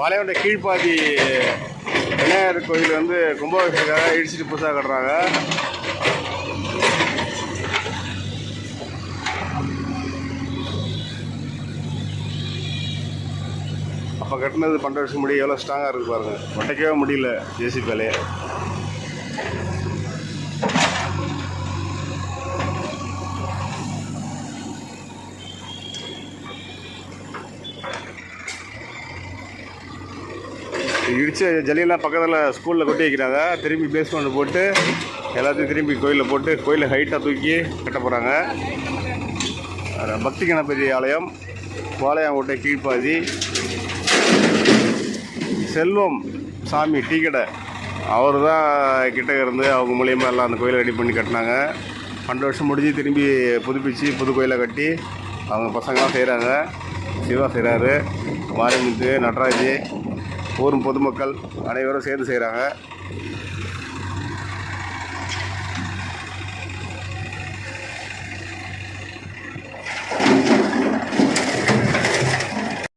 பாளையங்கோட்டை கீழ்ப்பாதி விநாயகர் கோயில் வந்து கும்பாபிஷேகத்துக்காக இடிச்சிட்டு புதுசாக கட்டுறாங்க. அப்போ கட்டினது 12 வருஷம் முடி எவ்வளோ ஸ்ட்ராங்காக இருக்குது பாருங்கள். ஒட்டைக்கவே முடியல ஜேசிபி வேலையை. இடித்த ஜல்லியெல்லாம் பக்கத்தில் ஸ்கூலில் கொட்டி வைக்கிறாங்க. திரும்பி பேஸ்மெண்ட் போட்டு எல்லாத்தையும் திரும்பி கோயிலில் போட்டு கோயிலை ஹைட்டாக தூக்கி கட்ட போகிறாங்க. பக்தி கணபதி ஆலயம் பாளையங்கோட்டை கீழ்ப்பாதி செல்வம் சாமி டீ கடை அவர் தான் கிட்ட இருந்து அவங்க மூலியமாக எல்லாம் அந்த கோயிலை ரெடி பண்ணி கட்டினாங்க. 12 வருஷம் முடிஞ்சு திரும்பி புதுப்பிச்சு புது கோயிலை கட்டி அவங்க பசங்களாம் செய்கிறாங்க. சிவா செய்கிறாரு, மாரிமுத்து, நடராஜ், ஊரும் பொதுமக்கள் அனைவரும் சேர்ந்து செய்கிறாங்க.